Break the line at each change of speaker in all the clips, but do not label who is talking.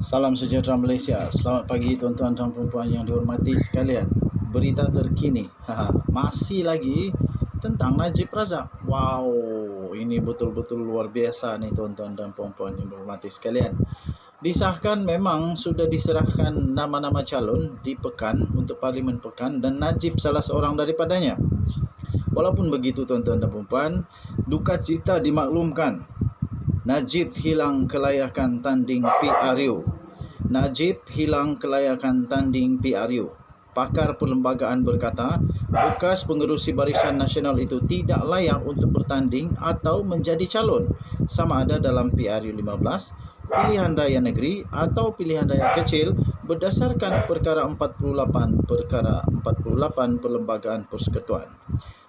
Salam sejahtera Malaysia. Selamat pagi tuan-tuan dan puan-puan yang dihormati sekalian. Berita terkini. Masih lagi tentang Najib Razak. Wow, ini betul-betul luar biasa nih tuan-tuan dan puan-puan yang dihormati sekalian. Disahkan memang sudah diserahkan nama-nama calon di Pekan untuk Parlimen Pekan dan Najib salah seorang daripadanya. Walaupun begitu tuan-tuan dan puan-puan, duka cita dimaklumkan. Najib hilang kelayakan tanding PRU. Najib hilang kelayakan tanding PRU. Pakar perlembagaan berkata, bekas pengerusi Barisan Nasional itu tidak layak untuk bertanding atau menjadi calon, sama ada dalam PRU 15, pilihan raya negeri atau pilihan raya kecil berdasarkan perkara 48 Perlembagaan Persekutuan.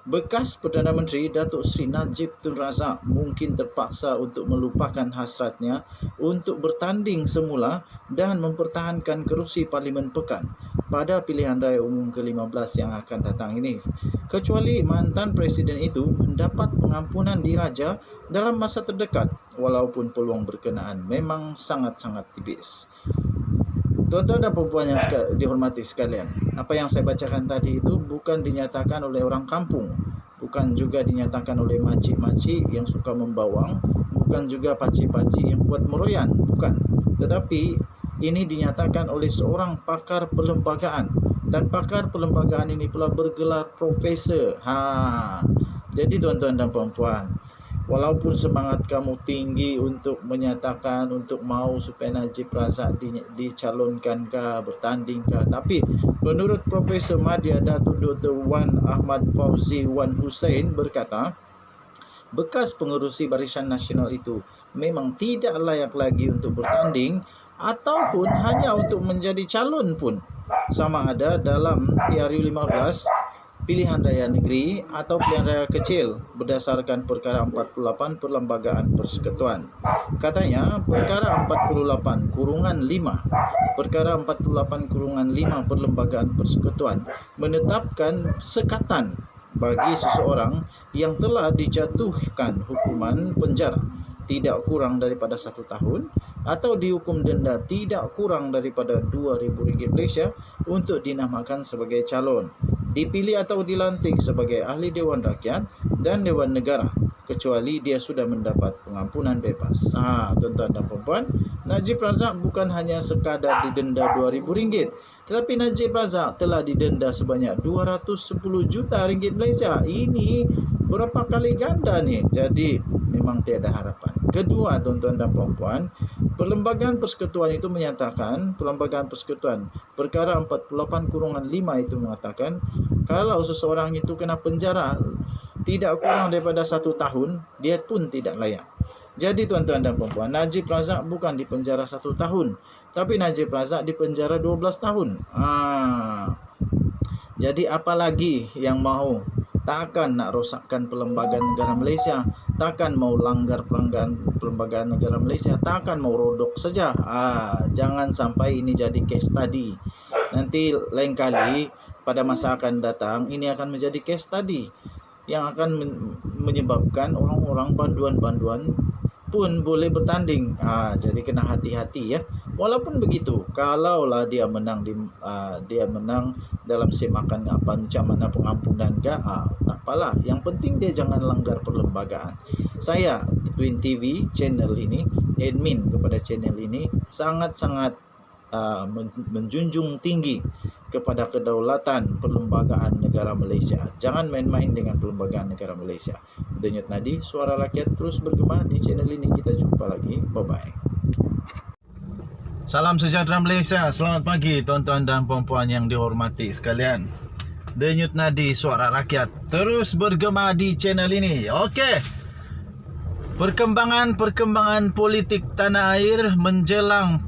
Bekas Perdana Menteri Datuk Seri Najib Tun Razak mungkin terpaksa untuk melupakan hasratnya untuk bertanding semula dan mempertahankan kerusi Parlimen Pekan pada pilihan raya umum ke-15 yang akan datang ini. Kecuali mantan Presiden itu mendapat pengampunan diraja dalam masa terdekat, walaupun peluang berkenaan memang sangat-sangat tipis. Tuan-tuan dan puan-puan yang dihormati sekalian, apa yang saya bacakan tadi itu bukan dinyatakan oleh orang kampung, bukan juga dinyatakan oleh makcik-makcik yang suka membawang, bukan juga pakcik-pakcik yang buat meroyan, bukan. Tetapi ini dinyatakan oleh seorang pakar perlembagaan, dan pakar perlembagaan ini pula bergelar profesor. Jadi tuan-tuan dan puan-puan, walaupun semangat kamu tinggi untuk menyatakan, untuk mau supaya Najib Razak dicalonkan ke, bertanding ke, tapi menurut Profesor Madya Datuk Dr. Wan Ahmad Fauzi Wan Hussein berkata, bekas pengerusi Barisan Nasional itu memang tidak layak lagi untuk bertanding ataupun hanya untuk menjadi calon pun, sama ada dalam PRU 15, pilihan raya negeri atau pilihan raya kecil berdasarkan perkara 48 Perlembagaan Persekutuan. Katanya perkara 48/5 perkara 48/5 Perlembagaan Persekutuan menetapkan sekatan bagi seseorang yang telah dijatuhkan hukuman penjara tidak kurang daripada 1 tahun atau dihukum denda tidak kurang daripada RM2,000 Malaysia untuk dinamakan sebagai calon, dipilih atau dilantik sebagai ahli Dewan Rakyat dan Dewan Negara, kecuali dia sudah mendapat pengampunan bebas. Tuan-tuan dan puan-puan, Najib Razak bukan hanya sekadar didenda RM2,000, tetapi Najib Razak telah didenda sebanyak RM210 juta Malaysia. Ini berapa kali ganda nih. Jadi memang tiada harapan. Kedua, tuan-tuan dan puan-puan, Perlembagaan Persekutuan itu menyatakan, Perlembagaan Persekutuan perkara 48/5 itu mengatakan, kalau seseorang itu kena penjara tidak kurang daripada 1 tahun, dia pun tidak layak. Jadi tuan-tuan dan puan-puan, Najib Razak bukan di penjara 1 tahun, tapi Najib Razak di penjara 12 tahun. Jadi apa lagi yang mau? Takkan nak rosakkan perlembagaan negara Malaysia, takkan mau langgar perlembagaan negara Malaysia, takkan mau rodok saja. Jangan sampai ini jadi case study. Nanti lain kali pada masa akan datang ini akan menjadi case study yang akan menyebabkan orang-orang banduan-banduan pun boleh bertanding. Jadi kena hati-hati ya. Walaupun begitu, kalaulah dia menang dalam semakan macam mana pengampunan ke, tak apalah. Yang penting dia jangan langgar perlembagaan. Saya Twin TV channel ini, admin kepada channel ini, sangat-sangat menjunjung tinggi kepada kedaulatan perlembagaan negara Malaysia. Jangan main-main dengan perlembagaan negara Malaysia. Denyut nadi suara rakyat terus bergema di channel ini. Kita jumpa lagi. Bye-bye. Salam sejahtera Malaysia. Selamat pagi tuan-tuan dan puan-puan yang dihormati sekalian. Denyut nadi suara rakyat terus bergema di channel ini. Okey. Perkembangan politik tanah air menjelang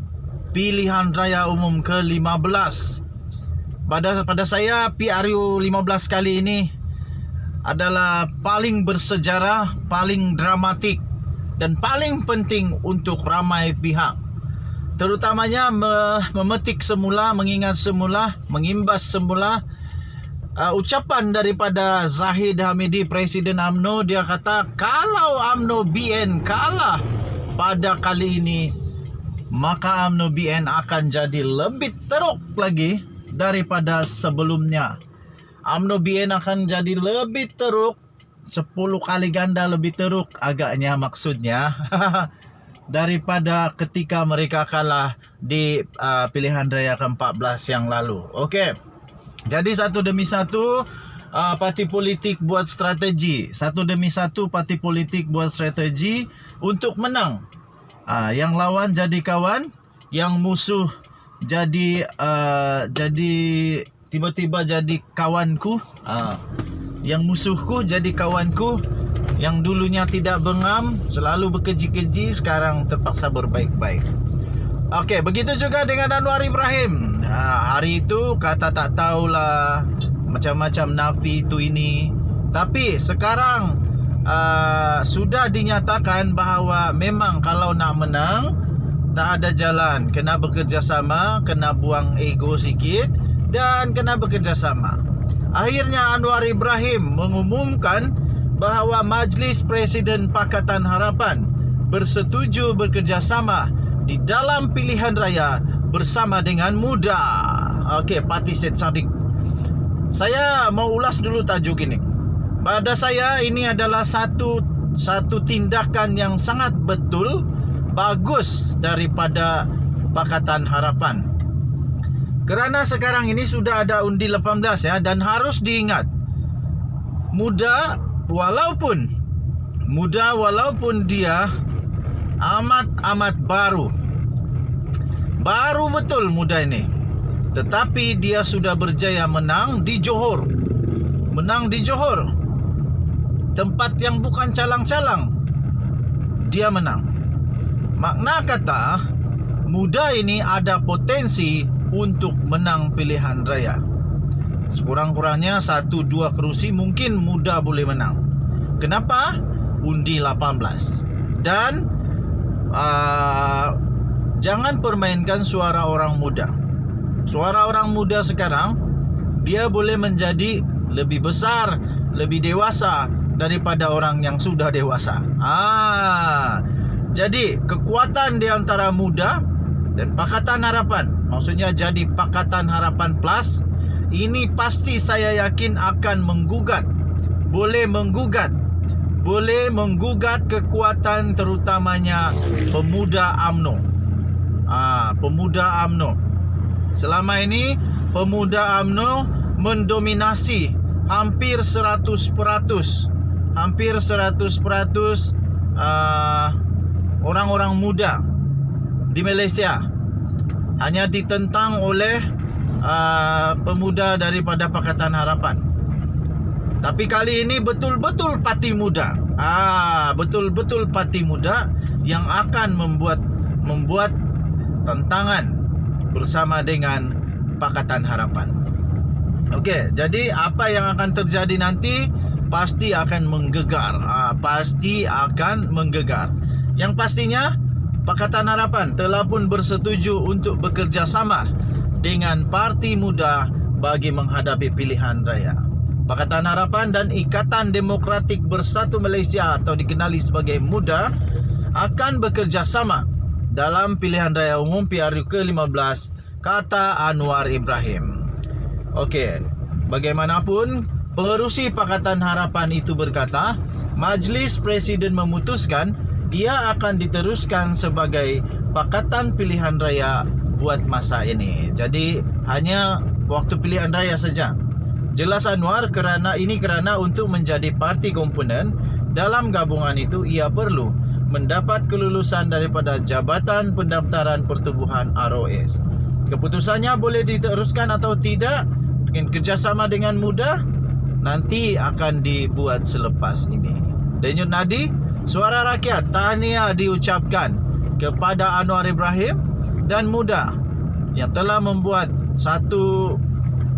pilihan raya umum ke-15. Pada saya PRU 15 kali ini adalah paling bersejarah, paling dramatik dan paling penting untuk ramai pihak. Terutamanya memetik semula, mengingat semula, mengimbas semula ucapan daripada Zahid Hamidi, Presiden UMNO. Dia kata kalau UMNO BN kalah pada kali ini, maka UMNO BN akan jadi lebih teruk lagi daripada sebelumnya. UMNO BN akan jadi lebih teruk, 10 kali ganda lebih teruk agaknya maksudnya daripada ketika mereka kalah di pilihan raya ke-14 yang lalu. Okey. Jadi satu demi satu parti politik buat strategi. Satu demi satu parti politik buat strategi untuk menang. Yang lawan jadi kawan, yang musuh jadi tiba-tiba jadi kawanku. Yang musuhku jadi kawanku. Yang dulunya tidak bengam, selalu berkeji-keji, sekarang terpaksa berbaik-baik. Okey, begitu juga dengan Anwar Ibrahim. Hari itu kata tak tahulah, macam-macam nafi itu ini. Tapi sekarang sudah dinyatakan bahawa memang kalau nak menang tak ada jalan, kena bekerjasama, kena buang ego sikit dan kena bekerjasama. Akhirnya Anwar Ibrahim mengumumkan bahawa Majlis Presiden Pakatan Harapan bersetuju bekerjasama di dalam pilihan raya bersama dengan MUDA. Okey, Parti Syed Saddiq. Saya mau ulas dulu tajuk ini. Pada saya ini adalah satu tindakan yang sangat betul, bagus daripada Pakatan Harapan. Kerana sekarang ini sudah ada undi 18 ya, dan harus diingat MUDA walaupun dia amat baru betul MUDA ini, tetapi dia sudah berjaya menang di Johor. Tempat yang bukan calang-calang dia menang. Makna kata MUDA ini ada potensi untuk menang pilihan raya. Sekurang-kurangnya 1-2 kerusi mungkin MUDA boleh menang. Kenapa? Undi 18. Dan jangan permainkan suara orang muda. Suara orang muda sekarang dia boleh menjadi lebih besar, lebih dewasa daripada orang yang sudah dewasa. Jadi kekuatan di antara MUDA dan Pakatan Harapan, maksudnya jadi Pakatan Harapan Plus, ini pasti saya yakin akan boleh menggugat kekuatan terutamanya pemuda UMNO. Pemuda UMNO. Selama ini pemuda UMNO mendominasi hampir 100%. Hampir 100% orang-orang muda di Malaysia hanya ditentang oleh pemuda daripada Pakatan Harapan. Tapi kali ini betul-betul parti muda. Betul-betul parti muda yang akan membuat tantangan bersama dengan Pakatan Harapan. Okey, jadi apa yang akan terjadi nanti pasti akan menggegar. Yang pastinya Pakatan Harapan telah pun bersetuju untuk bekerjasama dengan Parti Muda bagi menghadapi pilihan raya. Pakatan Harapan dan Ikatan Demokratik Bersatu Malaysia atau dikenali sebagai MUDA akan bekerjasama dalam pilihan raya umum PRU ke-15, kata Anwar Ibrahim. Okey, bagaimanapun pengerusi Pakatan Harapan itu berkata, Majlis Presiden memutuskan ia akan diteruskan sebagai pakatan pilihan raya buat masa ini. Jadi hanya waktu pilihan raya saja. Jelas Anwar, kerana untuk menjadi parti komponen dalam gabungan itu ia perlu mendapat kelulusan daripada Jabatan Pendaftaran Pertubuhan ROS. Keputusannya boleh diteruskan atau tidak dengan kerjasama dengan MUDA nanti akan dibuat selepas ini. Denyut nadi, suara rakyat tahniah diucapkan kepada Anwar Ibrahim dan MUDA yang telah membuat satu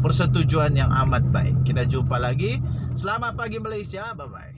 persetujuan yang amat baik. Kita jumpa lagi. Selamat pagi Malaysia. Bye-bye.